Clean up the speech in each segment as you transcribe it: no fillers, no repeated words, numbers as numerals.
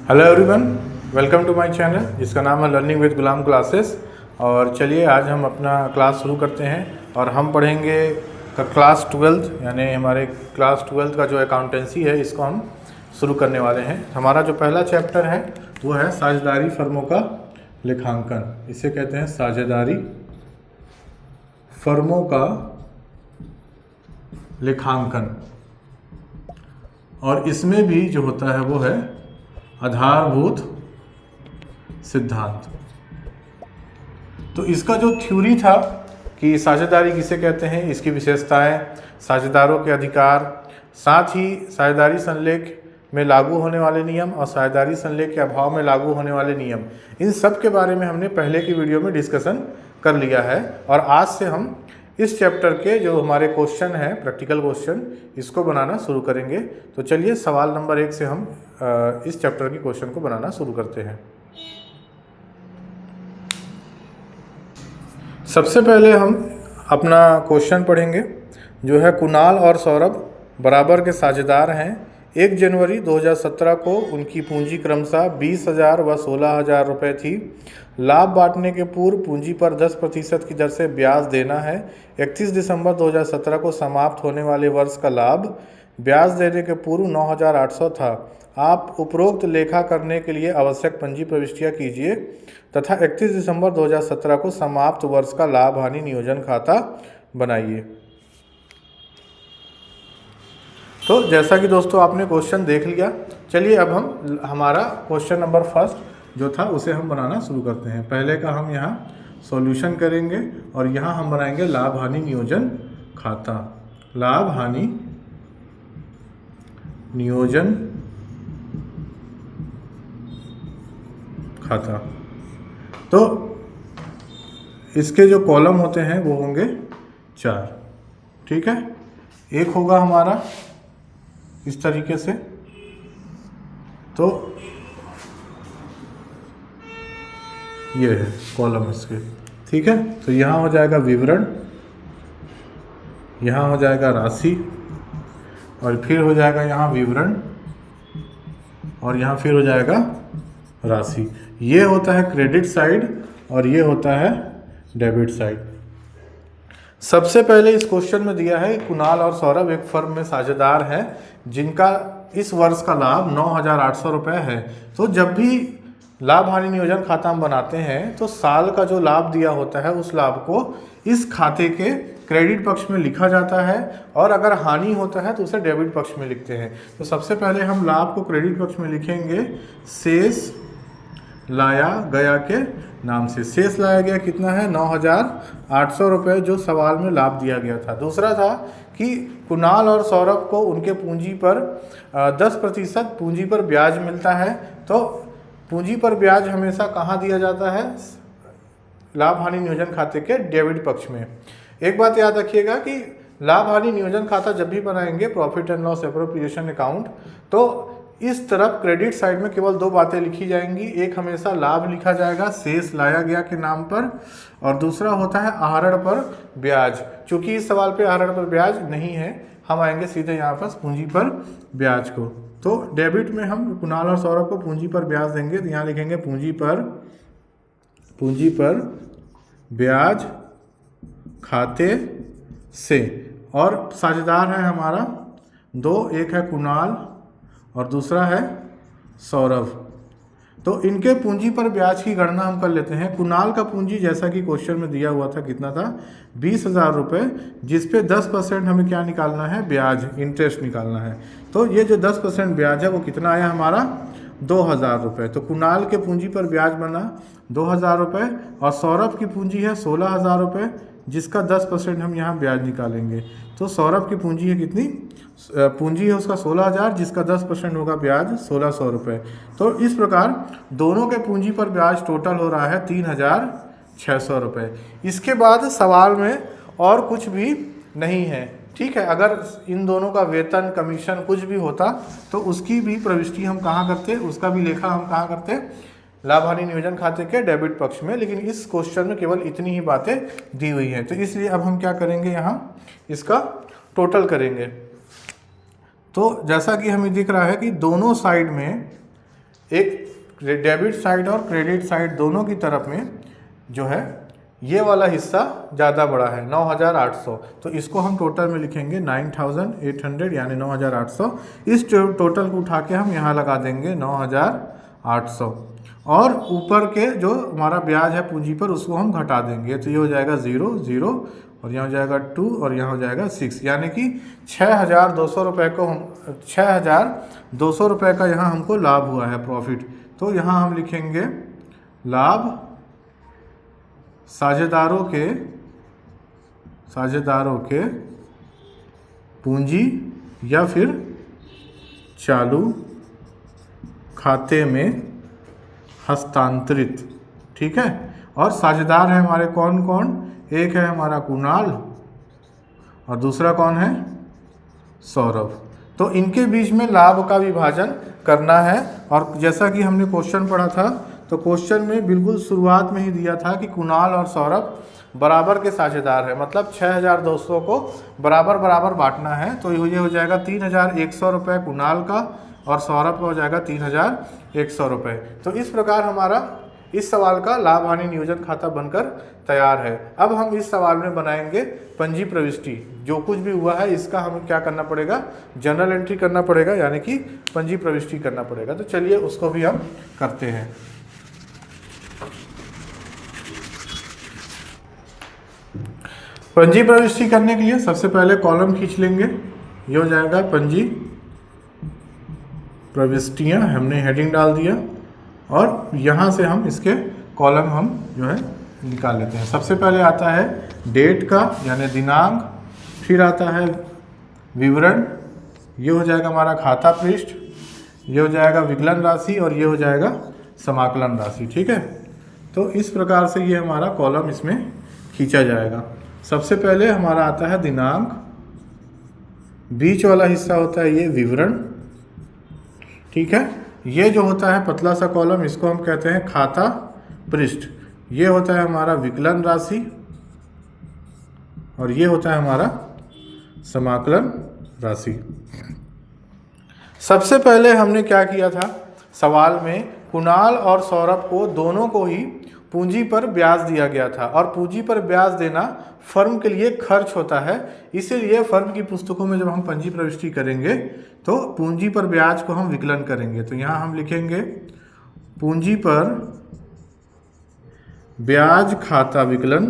Hello everyone, welcome to my channel जिसका नाम है लर्निंग विद गुलाम क्लासेस। और चलिए आज हम अपना क्लास शुरू करते हैं और हम पढ़ेंगे क्लास 12 यानी हमारे क्लास 12 का जो अकाउंटेंसी है इसको हम शुरू करने वाले हैं। हमारा जो पहला चैप्टर है वो है साझेदारी फर्मों का लेखांकन। इसे कहते हैं साझेदारी फर्मों का लेखांकन। और इसमें भी जो होता है वो है आधारभूत सिद्धांत। तो इसका जो थ्योरी था कि साझेदारी किसे कहते हैं, इसकी विशेषताएं, साझेदारों के अधिकार, साथ ही साझेदारी संलेख में लागू होने वाले नियम और साझेदारी संलेख के अभाव में लागू होने वाले नियम, इन सब के बारे में हमने पहले की वीडियो में डिस्कशन कर लिया है। और आज से हम इस चैप्टर के जो हमारे क्वेश्चन हैं, प्रैक्टिकल क्वेश्चन, इसको बनाना शुरू करेंगे। तो चलिए सवाल नंबर 1 से हम इस चैप्टर के क्वेश्चन को बनाना शुरू करते हैं। सबसे पहले हम अपना क्वेश्चन पढ़ेंगे जो है, कुणाल और सौरभ बराबर के साझेदार हैं। 1 जनवरी 2017 को उनकी पूंजी क्रमशः 20,000 व 16,000 रुपये थी। लाभ बांटने के पूर्व पूंजी पर 10% की दर से ब्याज देना है। 31 दिसंबर 2017 को समाप्त होने वाले वर्ष का लाभ ब्याज देने के पूर्व 9,800 था। आप उपरोक्त लेखा करने के लिए आवश्यक पंजी प्रविष्टियां कीजिए तथा 31 दिसंबर 2017 को समाप्त वर्ष का लाभ हानि नियोजन खाता बनाइए। तो जैसा कि दोस्तों आपने क्वेश्चन देख लिया, चलिए अब हम हमारा क्वेश्चन नंबर 1 जो था उसे हम बनाना शुरू करते हैं। पहले का हम यहाँ सॉल्यूशन करेंगे और यहाँ हम बनाएंगे लाभ हानि नियोजन खाता। लाभ हानि नियोजन खाता। तो इसके जो कॉलम होते हैं वो होंगे 4, ठीक है। एक होगा हमारा इस तरीके से, तो ये है कॉलम इसके, ठीक है। तो यहाँ हो जाएगा विवरण, यहाँ हो जाएगा राशि, और फिर हो जाएगा यहाँ विवरण, और यहाँ फिर हो जाएगा राशि। ये होता है क्रेडिट साइड और ये होता है डेबिट साइड। सबसे पहले इस क्वेश्चन में दिया है कुणाल और सौरभ एक फर्म में साझेदार हैं जिनका इस वर्ष का लाभ 9,800 रुपये है। तो जब भी लाभ हानि नियोजन खाता हम बनाते हैं तो साल का जो लाभ दिया होता है उस लाभ को इस खाते के क्रेडिट पक्ष में लिखा जाता है, और अगर हानि होता है तो उसे डेबिट पक्ष में लिखते हैं। तो सबसे पहले हम लाभ को क्रेडिट पक्ष में लिखेंगे शेष लाया गया के नाम से। शेष लाया गया कितना है, 9,800 रुपये जो सवाल में लाभ दिया गया था। दूसरा था कि कुणाल और सौरभ को उनके पूंजी पर 10% पूंजी पर ब्याज मिलता है। तो पूंजी पर ब्याज हमेशा कहाँ दिया जाता है, लाभ हानि नियोजन खाते के डेबिट पक्ष में। एक बात याद रखिएगा कि लाभ हानि नियोजन खाता जब भी बनाएंगे, profit and loss appropriation account, तो इस तरफ क्रेडिट साइड में केवल 2 बातें लिखी जाएंगी। एक हमेशा लाभ लिखा जाएगा शेष लाया गया के नाम पर, और दूसरा होता है आहरण पर ब्याज। चूंकि इस सवाल पे आहरण पर ब्याज नहीं है, हम आएंगे सीधे यहाँ पर पूंजी पर ब्याज को। तो डेबिट में हम कुणाल और सौरभ को पूंजी पर ब्याज देंगे, तो यहाँ लिखेंगे पूंजी पर ब्याज खाते से। और साझेदार है हमारा 2, एक है कुणाल और दूसरा है सौरभ। तो इनके पूंजी पर ब्याज की गणना हम कर लेते हैं। कुणाल का पूंजी जैसा कि क्वेश्चन में दिया हुआ था कितना था, 20,000 रुपये, जिसपे 10% हमें क्या निकालना है, ब्याज, इंटरेस्ट निकालना है। तो ये जो 10% ब्याज है वो कितना आया हमारा, 2,000 रुपये। तो कुणाल के पूंजी पर ब्याज बना 2,000 रुपये, और सौरभ की पूंजी है 16,000 रुपये, जिसका 10% हम यहाँ ब्याज निकालेंगे। तो सौरभ की पूंजी है कितनी, पूंजी है उसका 16,000, जिसका 10% होगा ब्याज 1,600 रुपये। तो इस प्रकार दोनों के पूंजी पर ब्याज टोटल हो रहा है 3,600 रुपये। इसके बाद सवाल में और कुछ भी नहीं है, ठीक है। अगर इन दोनों का वेतन, कमीशन कुछ भी होता तो उसकी भी प्रविष्टि हम कहाँ करते, उसका भी लेखा हम कहाँ करते, लाभ हानि नियोजन खाते के डेबिट पक्ष में। लेकिन इस क्वेश्चन में केवल इतनी ही बातें दी हुई हैं, तो इसलिए अब हम क्या करेंगे, यहाँ इसका टोटल करेंगे। तो जैसा कि हमें दिख रहा है कि दोनों साइड में एक डेबिट साइड और क्रेडिट साइड दोनों की तरफ में जो है ये वाला हिस्सा ज़्यादा बड़ा है 9,800, तो इसको हम टोटल में लिखेंगे 9,800 यानी 9,800। इस टोटल को उठा के हम यहाँ लगा देंगे 9,800 और ऊपर के जो हमारा ब्याज है पूंजी पर उसको हम घटा देंगे, तो ये हो जाएगा 0 0 और यहाँ हो जाएगा 2 और यहाँ हो जाएगा 6, यानी कि 6,200 रुपये को हम 6,200 रुपये का यहाँ हमको लाभ हुआ है, प्रॉफिट। तो यहाँ हम लिखेंगे लाभ साझेदारों के पूंजी या फिर चालू खाते में हस्तांतरित। ठीक है, और साझेदार है हमारे कौन कौन, एक है हमारा कुणाल और दूसरा कौन है, सौरभ। तो इनके बीच में लाभ का विभाजन करना है। और जैसा कि हमने क्वेश्चन पढ़ा था, तो क्वेश्चन में बिल्कुल शुरुआत में ही दिया था कि कुणाल और सौरभ बराबर के साझेदार है, मतलब 6,200 को बराबर बराबर बांटना है। तो ये हो जाएगा 3,100 रुपये कुणाल का और सौरभ का हो जाएगा 3,100 रुपये। तो इस प्रकार हमारा इस सवाल का लाभ हानि नियोजन खाता बनकर तैयार है। अब हम इस सवाल में बनाएंगे पंजी प्रविष्टि। जो कुछ भी हुआ है इसका हमें क्या करना पड़ेगा, जर्नल एंट्री करना पड़ेगा, यानी कि पंजी प्रविष्टि करना पड़ेगा। तो चलिए उसको भी हम करते हैं। पंजी प्रविष्टि करने के लिए सबसे पहले कॉलम खींच लेंगे। ये हो जाएगा पंजी प्रविष्टियाँ, हमने हेडिंग डाल दिया और यहाँ से हम इसके कॉलम हम जो है निकाल लेते हैं। सबसे पहले आता है डेट का यानी दिनांक, फिर आता है विवरण, ये हो जाएगा हमारा खाता पृष्ठ, ये हो जाएगा विकलन राशि और ये हो जाएगा समाकलन राशि। ठीक है, तो इस प्रकार से ये हमारा कॉलम इसमें खींचा जाएगा। सबसे पहले हमारा आता है दिनांक, बीच वाला हिस्सा होता है ये विवरण। ठीक है, ये जो होता है पतला सा कॉलम इसको हम कहते हैं खाता पृष्ठ। ये होता है हमारा विकलन राशि और ये होता है हमारा समाकलन राशि। सबसे पहले हमने क्या किया था, सवाल में कुणाल और सौरभ को दोनों को ही पूंजी पर ब्याज दिया गया था और पूंजी पर ब्याज देना फर्म के लिए खर्च होता है। इसीलिए फर्म की पुस्तकों में जब हम पंजी प्रविष्टि करेंगे तो पूंजी पर ब्याज को हम विकलन करेंगे। तो यहाँ हम लिखेंगे पूंजी पर ब्याज खाता विकलन,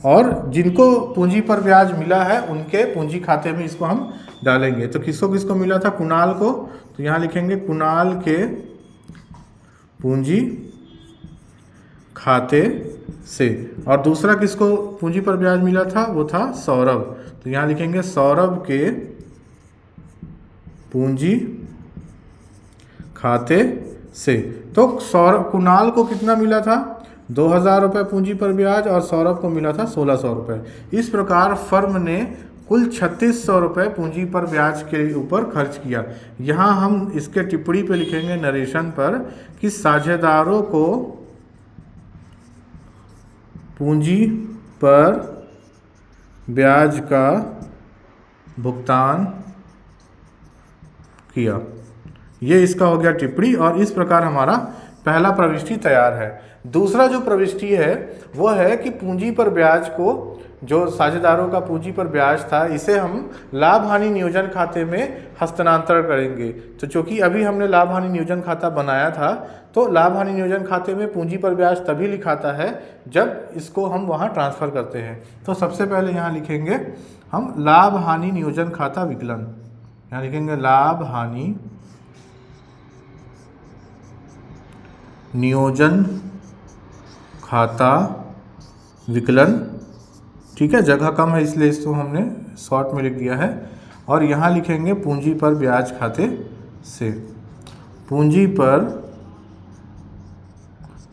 और जिनको पूंजी पर ब्याज मिला है उनके पूंजी खाते में इसको हम डालेंगे। तो किसको किसको मिला था, कुणाल को, तो यहाँ लिखेंगे कुणाल के पूंजी खाते से, और दूसरा किसको पूंजी पर ब्याज मिला था, वो था सौरभ, तो यहाँ लिखेंगे सौरभ के पूंजी खाते से। तो सौरभ कुणाल को कितना मिला था, 2,000 रुपये पूंजी पर ब्याज और सौरभ को मिला था 1,600 रुपये। इस प्रकार फर्म ने कुल 3,600 रुपये पूंजी पर ब्याज के ऊपर खर्च किया। यहाँ हम इसके टिप्पणी पे लिखेंगे नरेशन पर कि साझेदारों को पूंजी पर ब्याज का भुगतान किया। ये इसका हो गया टिप्पणी और इस प्रकार हमारा पहला प्रविष्टि तैयार है। दूसरा जो प्रविष्टि है वो है कि पूंजी पर ब्याज को, जो साझेदारों का पूंजी पर ब्याज था, इसे हम लाभ हानि नियोजन खाते में हस्तांतरण करेंगे। तो चूंकि अभी हमने लाभ हानि नियोजन खाता बनाया था, तो लाभ हानि नियोजन खाते में पूंजी पर ब्याज तभी लिखाता है जब इसको हम वहाँ ट्रांसफ़र करते हैं। तो सबसे पहले यहाँ लिखेंगे हम लाभ हानि नियोजन खाता विकलन, यहाँ लिखेंगे लाभ हानि नियोजन खाता विकलन। ठीक है, जगह कम है इसलिए इसको हमने शॉर्ट में लिख दिया है। और यहाँ लिखेंगे पूंजी पर ब्याज खाते से, पूंजी पर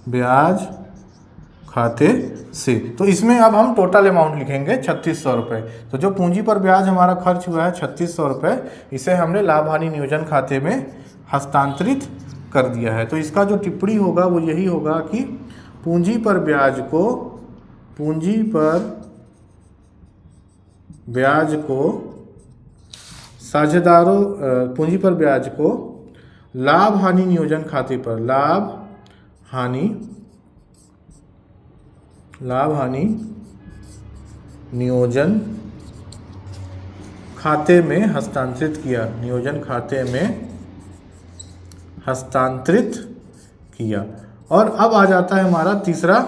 ब्याज खाते से। तो इसमें अब हम टोटल अमाउंट लिखेंगे 3,600 रुपये। तो जो पूंजी पर ब्याज हमारा खर्च हुआ है 3,600 रुपये, इसे हमने लाभ हानि नियोजन खाते में हस्तांतरित कर दिया है। तो इसका जो टिप्पणी होगा वो यही होगा कि पूंजी पर ब्याज को, पूंजी पर ब्याज को साझेदारों, पूंजी पर ब्याज को लाभ हानि नियोजन खाते पर लाभ हानि नियोजन खाते में हस्तांतरित किया, नियोजन खाते में हस्तांतरित किया। और अब आ जाता है हमारा तीसरा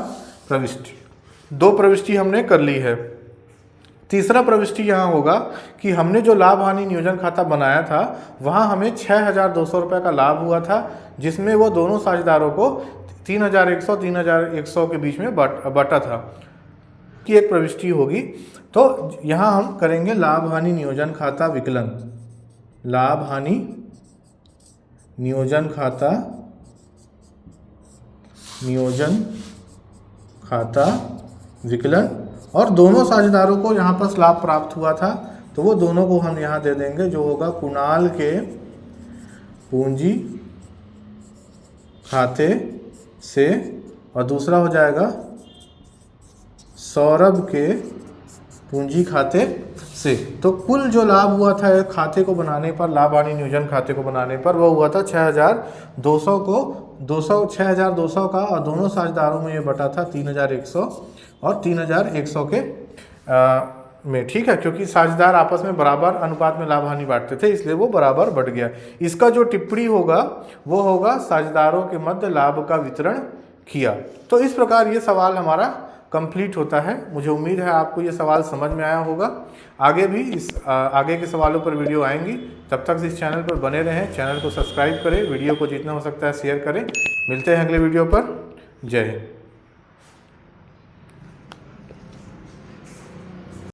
प्रविष्टि। 2 प्रविष्टि हमने कर ली है। तीसरा प्रविष्टि यहाँ होगा कि हमने जो लाभ हानि नियोजन खाता बनाया था वहाँ हमें 6,200 रुपये का लाभ हुआ था, जिसमें वो दोनों साझेदारों को 3,100 के बीच में बांटा था कि एक प्रविष्टि होगी। तो यहाँ हम करेंगे लाभ हानि नियोजन खाता विकलन, लाभ हानि नियोजन खाता विकलन, और दोनों साझेदारों को यहाँ पर लाभ प्राप्त हुआ था तो वो दोनों को हम यहाँ दे देंगे, जो होगा कुणाल के पूंजी खाते से और दूसरा हो जाएगा सौरभ के पूंजी खाते से। तो कुल जो लाभ हुआ था खाते को बनाने पर, लाभ हानि नियोजन खाते को बनाने पर, वो हुआ था 6,200 को 6,200 का, और दोनों साझेदारों में ये बटा था 3,100 और 3,100 के में। ठीक है, क्योंकि साझेदार आपस में बराबर अनुपात में लाभ हानि बांटते थे, इसलिए वो बराबर बढ़ गया। इसका जो टिप्पणी होगा वो होगा साझेदारों के मध्य लाभ का वितरण किया। तो इस प्रकार ये सवाल हमारा कंप्लीट होता है। मुझे उम्मीद है आपको ये सवाल समझ में आया होगा। आगे भी आगे के सवालों पर वीडियो आएंगी, तब तक इस चैनल पर बने रहें। चैनल को सब्सक्राइब करें, वीडियो को जितना हो सकता है शेयर करें। मिलते हैं अगले वीडियो पर। जय हिंद।